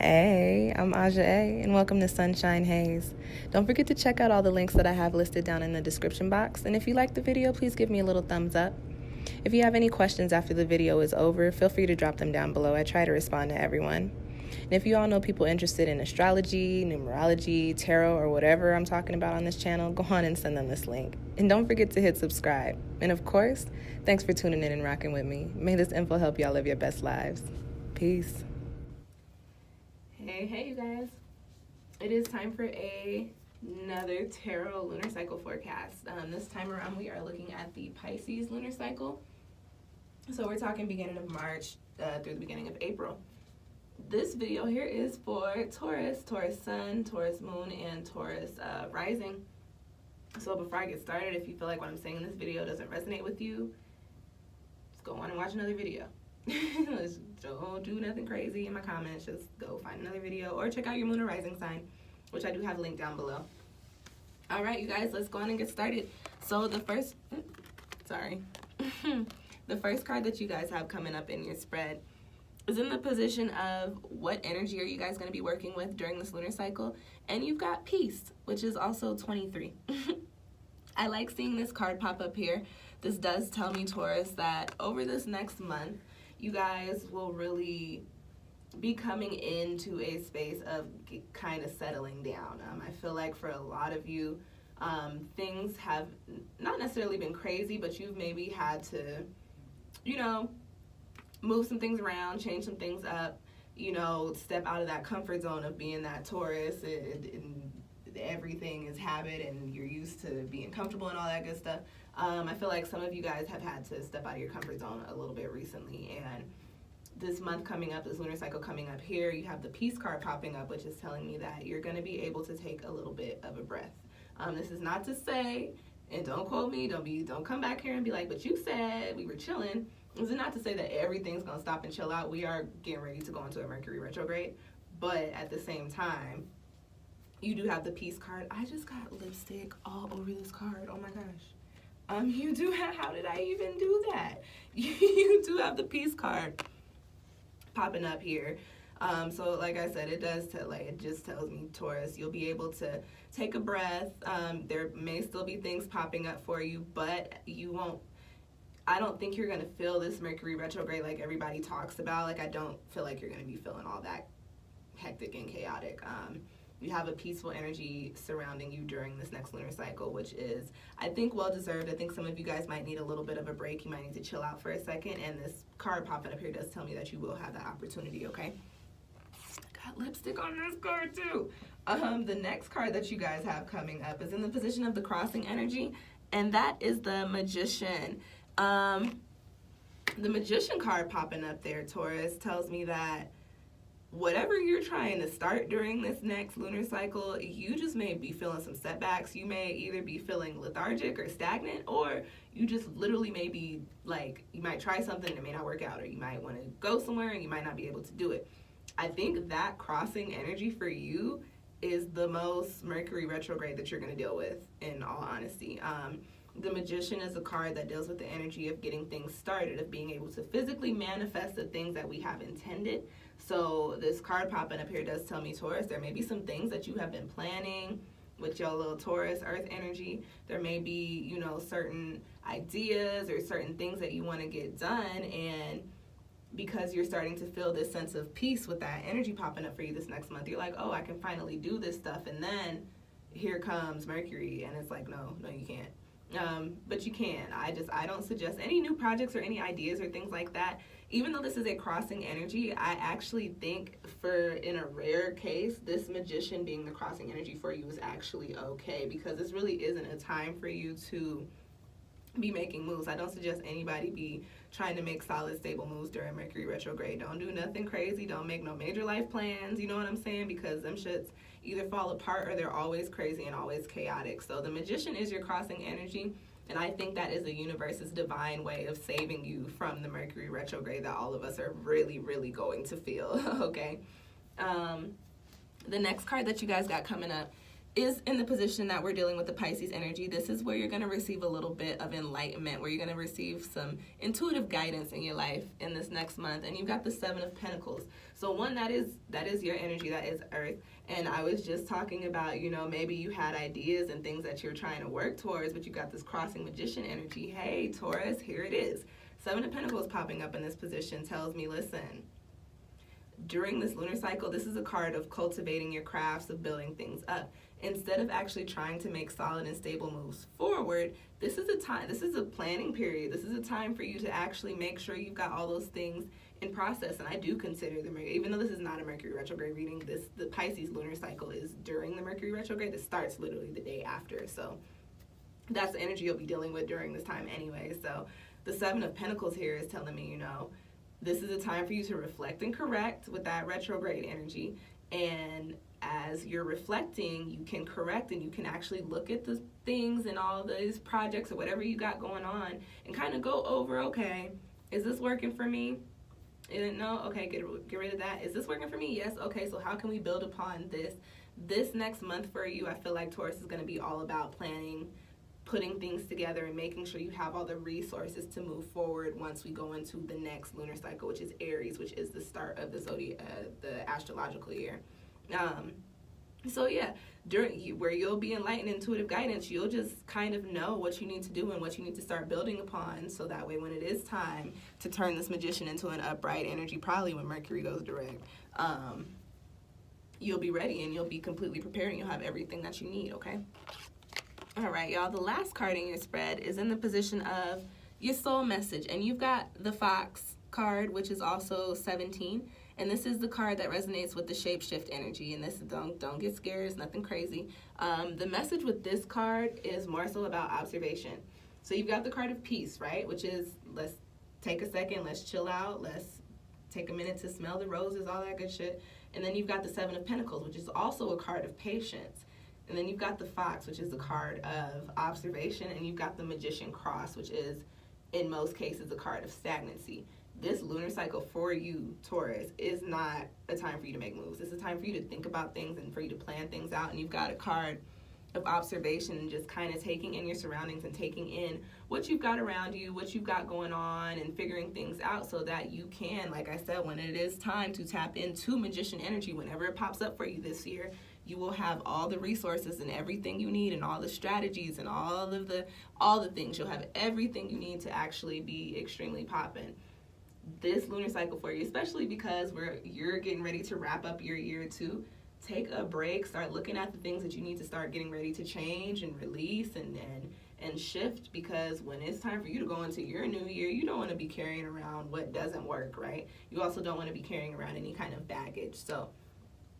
Hey, I'm Aja A, and welcome to Sunshine Haze. Don't forget to check out all the links that I have listed down in the description box, and if you like the video, please give me a little thumbs up. If you have any questions after the video is over, feel free to drop them down below. I try to respond to everyone. And if you all know people interested in astrology, numerology, tarot, or whatever I'm talking about on this channel, go on and send them this link. And don't forget to hit subscribe. And of course, thanks for tuning in and rocking with me. May this info help y'all live your best lives. Peace. Hey, you guys. It is time for another tarot lunar cycle forecast. This time around, we are looking at the Pisces lunar cycle. So we're talking beginning of March through the beginning of April. This video here is for Taurus, Taurus sun, Taurus moon, and Taurus rising. So before I get started, if you feel like what I'm saying in this video doesn't resonate with you, just go on and watch another video. Don't do nothing crazy in my comments. Just go find another video or check out your moon or rising sign, which I do have a link down below. All right, you guys, let's go on and get started. So the first card that you guys have coming up in your spread is in the position of what energy are you guys going to be working with during this lunar cycle, and you've got peace, which is also 23. I like seeing this card pop up here. This does tell me, Taurus, that over this next month, you guys will really be coming into a space of kind of settling down. I feel like for a lot of you, things have not necessarily been crazy, but you've maybe had to, move some things around, change some things up, step out of that comfort zone of being that Taurus, and everything is habit and you're used to being comfortable and all that good stuff. I feel like some of you guys have had to step out of your comfort zone a little bit recently, and this month coming up, this lunar cycle coming up here, you have the peace card popping up, which is telling me that you're going to be able to take a little bit of a breath. This is not to say, and don't quote me, don't come back here and be like, but you said we were chilling. This is not to say that everything's going to stop and chill out. We are getting ready to go into a Mercury retrograde, but at the same time, you do have the peace card. I just got lipstick all over this card. Oh my gosh. You do have, how did I even do that? You do have the peace card popping up here. So like I said, it just tells me, Taurus, you'll be able to take a breath. There may still be things popping up for you, but I don't think you're going to feel this Mercury retrograde like everybody talks about. Like, I don't feel like you're going to be feeling all that hectic and chaotic. You have a peaceful energy surrounding you during this next lunar cycle, which is, I think, well-deserved. I think some of you guys might need a little bit of a break. You might need to chill out for a second, and this card popping up here does tell me that you will have that opportunity, okay? Got lipstick on this card, too. The next card that you guys have coming up is in the position of the crossing energy, and that is the Magician. The Magician card popping up there, Taurus, tells me that whatever you're trying to start during this next lunar cycle, you just may be feeling some setbacks. You may either be feeling lethargic or stagnant, or you just literally may be like, you might try something and it may not work out, or you might want to go somewhere and you might not be able to do it. I think that crossing energy for you is the most Mercury retrograde that you're going to deal with, in all honesty. The Magician is a card that deals with the energy of getting things started, of being able to physically manifest the things that we have intended. So this card popping up here does tell me, Taurus, there may be some things that you have been planning with your little Taurus earth energy. There may be, certain ideas or certain things that you want to get done, and because you're starting to feel this sense of peace with that energy popping up for you this next month, you're like, oh, I can finally do this stuff. And then here comes Mercury, and it's like, no, you can't. But you can. I don't suggest any new projects or any ideas or things like that. Even though this is a crossing energy, I actually think in a rare case, this Magician being the crossing energy for you is actually okay, because this really isn't a time for you to be making moves. I don't suggest anybody be trying to make solid, stable moves during Mercury retrograde. Don't do nothing crazy. Don't make no major life plans. You know what I'm saying? Because them shits either fall apart or they're always crazy and always chaotic. So the Magician is your crossing energy, and I think that is the universe's divine way of saving you from the Mercury retrograde that all of us are really, really going to feel, okay? The next card that you guys got coming up is in the position that we're dealing with the Pisces energy. This is where you're going to receive a little bit of enlightenment, where you're going to receive some intuitive guidance in your life in this next month. And you've got the Seven of Pentacles. So one, that is your energy, that is Earth. And I was just talking about, you know, maybe you had ideas and things that you're trying to work towards, but you got this crossing magician energy. Hey, Taurus, here it is. Seven of Pentacles popping up in this position tells me, listen, during this lunar cycle, this is a card of cultivating your crafts, of building things up. Instead of actually trying to make solid and stable moves forward, this is a planning period. This is a time for you to actually make sure you've got all those things in process. And I do consider the Mercury, even though this is not a Mercury retrograde reading, the Pisces lunar cycle is during the Mercury retrograde. It starts literally the day after. So that's the energy you'll be dealing with during this time anyway. So the Seven of Pentacles here is telling me, you know, this is a time for you to reflect and correct with that retrograde energy. And as you're reflecting, you can correct and you can actually look at the things and all these projects or whatever you got going on and kind of go over, okay, is this working for me? No? Okay, get rid of that. Is this working for me? Yes. Okay, so how can we build upon this? This next month for you, I feel like Taurus is going to be all about planning, putting things together, and making sure you have all the resources to move forward once we go into the next lunar cycle, which is Aries, which is the start of the zodiac, the astrological year. So yeah, where you'll be enlightened, intuitive guidance, you'll just kind of know what you need to do and what you need to start building upon, so that way when it is time to turn this magician into an upright energy, probably when Mercury goes direct, you'll be ready and you'll be completely prepared and you'll have everything that you need, okay? All right, y'all, the last card in your spread is in the position of your soul message, and you've got the Fox card, which is also 17. And this is the card that resonates with the shapeshift energy. And this, don't get scared, it's nothing crazy. The message with this card is more so about observation. So you've got the card of peace, right? Which is, let's take a second, let's chill out, let's take a minute to smell the roses, all that good shit. And then you've got the Seven of Pentacles, which is also a card of patience. And then you've got the Fox, which is a card of observation. And you've got the Magician Cross, which is, in most cases, a card of stagnancy. This lunar cycle for you, Taurus, is not a time for you to make moves. It's a time for you to think about things and for you to plan things out. And you've got a card of observation and just kind of taking in your surroundings and taking in what you've got around you, what you've got going on, and figuring things out so that you can, like I said, when it is time to tap into magician energy, whenever it pops up for you this year, you will have all the resources and everything you need and all the strategies and all the things. You'll have everything you need to actually be extremely poppin'. This lunar cycle for you, especially because you're getting ready to wrap up your year too. Take a break, start looking at the things that you need to start getting ready to change and release and shift, because when it's time for you to go into your new year, you don't want to be carrying around what doesn't work, right? You also don't want to be carrying around any kind of baggage. So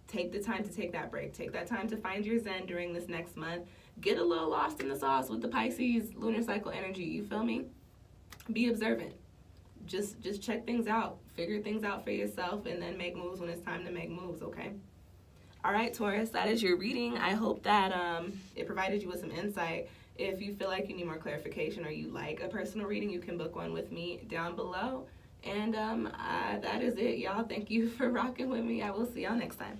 take the time to take that break. Take that time to find your zen during this next month. Get a little lost in the sauce with the Pisces lunar cycle energy, you feel me? Be observant. Just check things out, figure things out for yourself, and then make moves when it's time to make moves, okay? All right, Taurus, that is your reading. I hope that it provided you with some insight. If you feel like you need more clarification or you like a personal reading, you can book one with me down below. And that is it, y'all. Thank you for rocking with me. I will see y'all next time.